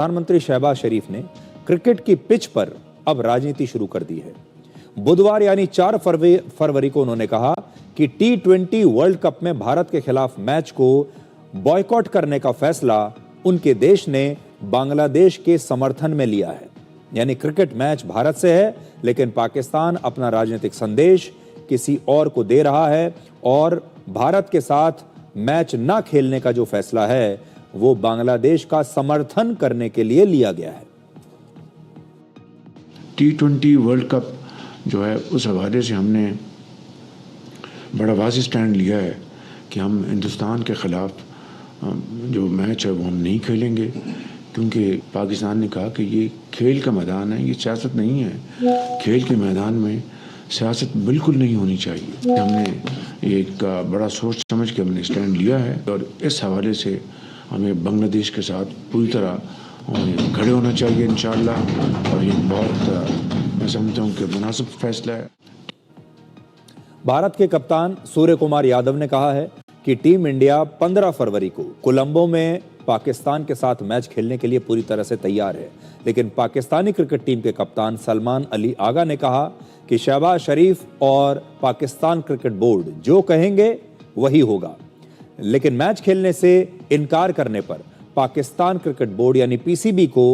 प्रधानमंत्री शहबाज शरीफ ने क्रिकेट की पिच पर अब राजनीति शुरू कर दी है। बुधवार यानी 4 फरवरी को उन्होंने कहा कि T20 वर्ल्ड कप में भारत के खिलाफ मैच को बॉयकॉट करने का फैसला उनके देश ने बांग्लादेश के समर्थन में लिया है। यानी क्रिकेट मैच भारत से है, लेकिन पाकिस्तान अपना राजनीतिक संदेश किसी और को दे रहा है और भारत के साथ मैच ना खेलने का जो फैसला है वो बांग्लादेश का समर्थन करने के लिए लिया गया है। T20 वर्ल्ड कप जो है उस हवाले से हमने बड़ा वाज़ेह स्टैंड लिया है कि हम हिंदुस्तान के ख़िलाफ़ जो मैच है वो हम नहीं खेलेंगे, क्योंकि पाकिस्तान ने कहा कि ये खेल का मैदान है, ये सियासत नहीं है। खेल के मैदान में सियासत बिल्कुल नहीं होनी चाहिए। हमने एक बड़ा सोच समझ के हमने स्टैंड लिया है और इस हवाले से हमें बांग्लादेश के साथ पूरी तरह खड़े होना चाहिए इंशाअल्लाह, और ये बहुत मैं समझता हूँ कि मुनासिब फैसला है। भारत के कप्तान सूर्य कुमार यादव ने कहा है कि टीम इंडिया 15 फरवरी को कोलंबो में पाकिस्तान के साथ मैच खेलने के लिए पूरी तरह से तैयार है। लेकिन पाकिस्तानी क्रिकेट टीम के कप्तान सलमान अली आगा ने कहा कि शहबाज शरीफ और पाकिस्तान क्रिकेट बोर्ड जो कहेंगे वही होगा। लेकिन मैच खेलने से इनकार करने पर पाकिस्तान क्रिकेट बोर्ड यानी पीसीबी को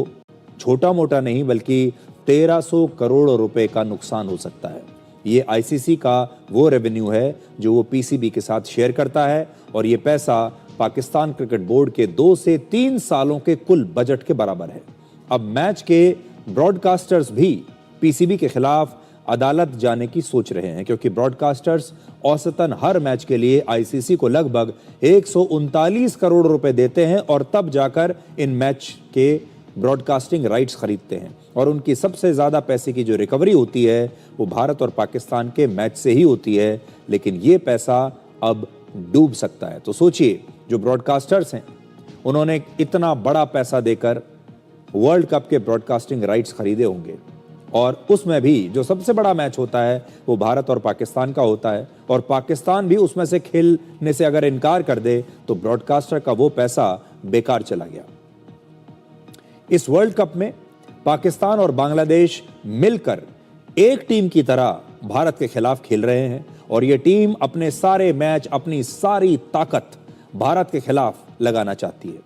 छोटा मोटा नहीं बल्कि 1300 करोड़ रुपए का नुकसान हो सकता है। ये आईसीसी का वो रेवेन्यू है जो वो पीसीबी के साथ शेयर करता है और ये पैसा पाकिस्तान क्रिकेट बोर्ड के 2 से 3 सालों के कुल बजट के बराबर है। अब मैच के ब्रॉडकास्टर्स भी पीसीबी के खिलाफ अदालत जाने की सोच रहे हैं, क्योंकि ब्रॉडकास्टर्स औसतन हर मैच के लिए आईसीसी को लगभग 139 करोड़ रुपए देते हैं और तब जाकर इन मैच के ब्रॉडकास्टिंग राइट्स खरीदते हैं और उनकी सबसे ज्यादा पैसे की जो रिकवरी होती है वो भारत और पाकिस्तान के मैच से ही होती है। लेकिन ये पैसा अब डूब सकता है। तो सोचिए, जो ब्रॉडकास्टर्स हैं उन्होंने इतना बड़ा पैसा देकर वर्ल्ड कप के ब्रॉडकास्टिंग राइट्स खरीदे होंगे और उसमें भी जो सबसे बड़ा मैच होता है वो भारत और पाकिस्तान का होता है और पाकिस्तान भी उसमें से खेलने से अगर इनकार कर दे तो ब्रॉडकास्टर का वो पैसा बेकार चला गया। इस वर्ल्ड कप में पाकिस्तान और बांग्लादेश मिलकर एक टीम की तरह भारत के खिलाफ खेल रहे हैं और ये टीम अपने सारे मैच, अपनी सारी ताकत भारत के खिलाफ लगाना चाहती है।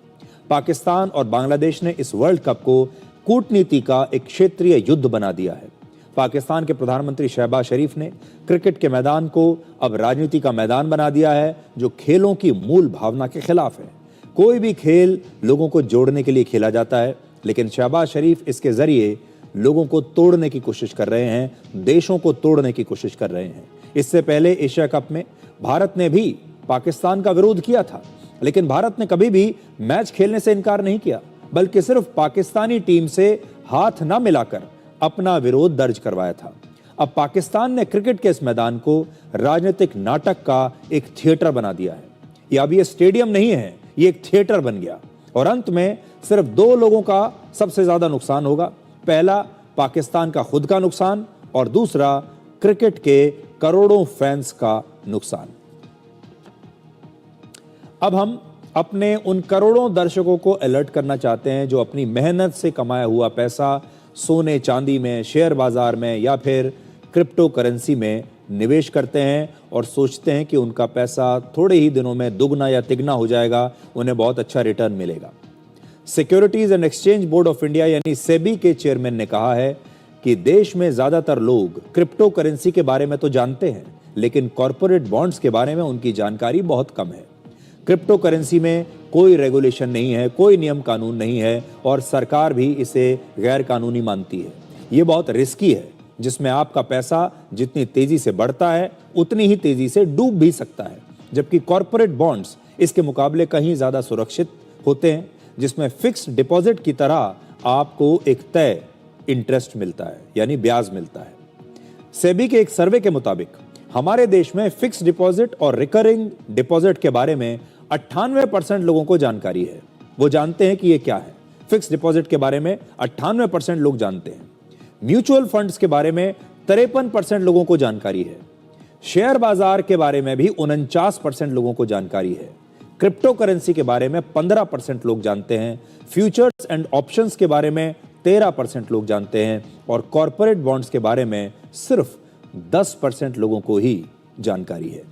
पाकिस्तान और बांग्लादेश ने इस वर्ल्ड कप को कूटनीति का एक क्षेत्रीय युद्ध बना दिया है। पाकिस्तान के प्रधानमंत्री शहबाज शरीफ ने क्रिकेट के मैदान को अब राजनीति का मैदान बना दिया है जो खेलों की मूल भावना के खिलाफ है। कोई भी खेल लोगों को जोड़ने के लिए खेला जाता है, लेकिन शहबाज शरीफ इसके जरिए लोगों को तोड़ने की कोशिश कर रहे हैं, देशों को तोड़ने की कोशिश कर रहे हैं। इससे पहले एशिया कप में भारत ने भी पाकिस्तान का विरोध किया था, लेकिन भारत ने कभी भी मैच खेलने से इनकार नहीं किया, बल्कि सिर्फ पाकिस्तानी टीम से हाथ न मिलाकर अपना विरोध दर्ज करवाया था। अब पाकिस्तान ने क्रिकेट के इस मैदान को राजनीतिक नाटक का एक थिएटर बना दिया है। अब ये स्टेडियम नहीं है, ये एक थिएटर बन गया और अंत में सिर्फ 2 लोगों का सबसे ज्यादा नुकसान होगा। पहला पाकिस्तान का खुद का नुकसान और दूसरा क्रिकेट के करोड़ों फैंस का नुकसान। अब हम अपने उन करोड़ों दर्शकों को अलर्ट करना चाहते हैं जो अपनी मेहनत से कमाया हुआ पैसा सोने चांदी में, शेयर बाजार में या फिर क्रिप्टो करेंसी में निवेश करते हैं और सोचते हैं कि उनका पैसा थोड़े ही दिनों में दुगना या तिगना हो जाएगा, उन्हें बहुत अच्छा रिटर्न मिलेगा। Securities and exchange board of India यानी सेबी के चेयरमैन ने कहा है कि देश में ज्यादातर लोग क्रिप्टो करेंसी के बारे में तो जानते हैं, लेकिन कॉर्पोरेट बॉन्ड्स के बारे में उनकी जानकारी बहुत कम है। क्रिप्टो करेंसी में कोई रेगुलेशन नहीं है, कोई नियम कानून नहीं है और सरकार भी इसे गैर कानूनी मानती है। ये बहुत रिस्की है, जिसमें आपका पैसा जितनी तेजी से बढ़ता है उतनी ही तेजी से डूब भी सकता है, जबकि कॉर्पोरेट बॉन्ड्स इसके मुकाबले कहीं ज्यादा सुरक्षित होते हैं, जिसमें फिक्स डिपॉजिट की तरह आपको एक तय इंटरेस्ट मिलता है यानी ब्याज मिलता है। सेबी के एक सर्वे के मुताबिक हमारे देश में फिक्स डिपॉजिट और रिकरिंग डिपॉजिट के बारे में 98% लोगों को जानकारी है। वो जानते हैं कि ये क्या है। फिक्स डिपॉजिट के बारे में 98% लोग जानते हैं। म्यूचुअल फंड्स के बारे में 53% लोगों को जानकारी है। शेयर बाजार के बारे में भी 49% लोगों को जानकारी है। क्रिप्टो करेंसी के बारे में 15% लोग जानते हैं, फ्यूचर्स एंड ऑप्शंस के बारे में 13% लोग जानते हैं और कॉरपोरेट बॉन्ड्स के बारे में सिर्फ 10% लोगों को ही जानकारी है।